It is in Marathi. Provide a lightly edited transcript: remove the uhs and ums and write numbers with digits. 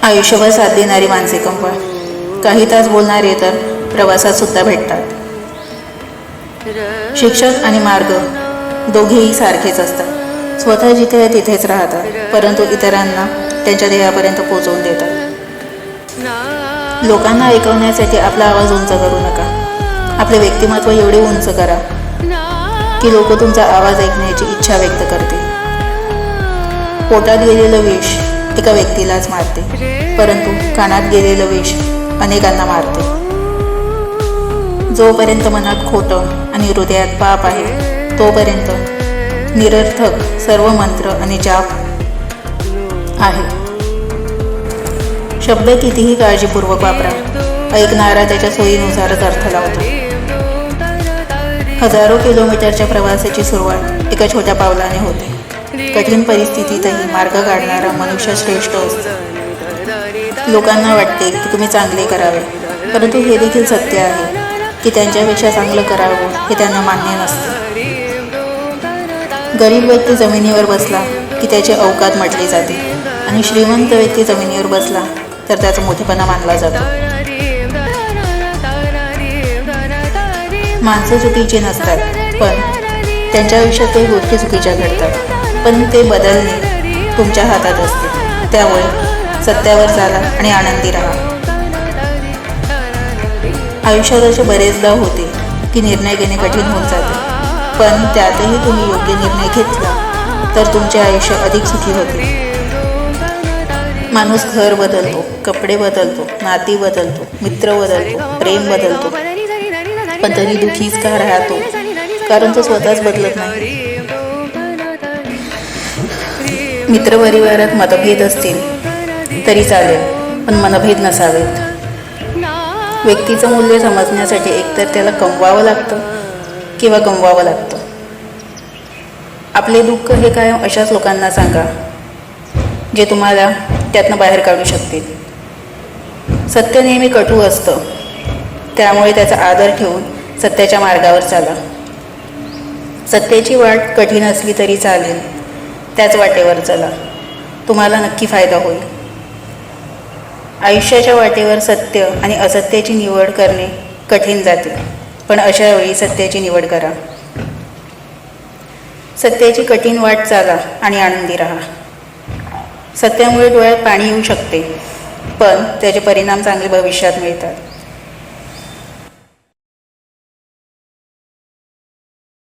आयुष्यभर साथ देणारी मानसे कंपळ, काही तास बोलणारे तर प्रवासात सुद्धा भेटतात. शिक्षक आणि मार्ग दोघेही सारखेच असतात. स्वतः जिथे आहे तिथेच राहतात, परंतु इतरांना त्यांच्या ध्येयापर्यंत पोहोचवून देतात. लोकांना ऐकवण्यासाठी आपला आवाज उंच करू नका. आपले व्यक्तिमत्व एवढे उंच करा की लोक तुमचा आवाज ऐकण्याची इच्छा व्यक्त करतील. पोटात गेलेलं विष एका व्यक्तीलाच मारते, परंतु कानात गेलेलं विष अनेकांना मारते. जोपर्यंत मनात खोटं आणि हृदयात पाप आहे तोपर्यंत निरर्थक सर्व मंत्र आणि जाप आहे. शब्द कितीही काळजीपूर्वक वापरा, ऐकणारा त्याच्या सोयीनुसारच अर्थ लावतो. हजारो किलोमीटरच्या प्रवासाची सुरुवात एका छोट्या पावलाने होते. कठीण परिस्थितीतही मार्ग काढणारा मनुष्य श्रेष्ठ असतो. लोकांना वाटते की तुम्ही चांगले करावे, परंतु हे देखील सत्य आहे की त्यांच्यापेक्षा चांगलं करावं हे त्यांना मान्य नसते. गरीब व्यक्ती जमिनीवर बसला की त्याची अवकात म्हटली जाते आणि श्रीमंत व्यक्ती जमिनीवर बसला तर त्याचा मोठेपणा मानला जातो. माणसं चुकीची नसतात, पण त्यांच्या आयुष्यात काही गोष्टी चुकीच्या घडतात. पण ते बदलणे तुमच्या हातात असते. त्यामुळे सत्यावर चाला आणि आनंदी राहा. आयुष्यात असे बरेचदा होते की निर्णय घेणे कठीण होऊन जाते, पण त्यातही तुम्ही योग्य निर्णय घेतला तर तुमचे आयुष्य अधिक सुखी होते. माणूस घर बदलतो, कपडे बदलतो, नाती बदलतो, मित्र बदलतो, प्रेम बदलतो, पण तरी दुःखीच का राहतो? कारण तो स्वतःच बदलत नाही. मित्रपरिवारात मतभेद असतील तरी चालेल, पण मनभेद नसावेत. व्यक्तीचं मूल्य समजण्यासाठी एकतर त्याला कमवावं लागतं किंवा गमवावं लागतं. आपले दुःख हे कायम अशाच लोकांना सांगा जे तुम्हाला त्यातनं बाहेर काढू शकतील. सत्य नेहमी कटू असतं, त्यामुळे त्याचा आदर ठेवून सत्याच्या मार्गावर चाला. सत्याची वाट कठीण असली तरी चालेल, त्याच वाटेवर चला, तुम्हाला नक्की फायदा होईल. आयुष्याच्या वाटेवर सत्य आणि असत्याची निवड करणे कठीण जाते, पण अशा वेळी सत्याची निवड करा. सत्याची कठीण वाट चाला आणि आनंदी राहा. सत्यामुळे डोळ्यात पाणी येऊ शकते, पण त्याचे परिणाम चांगले भविष्यात मिळतात.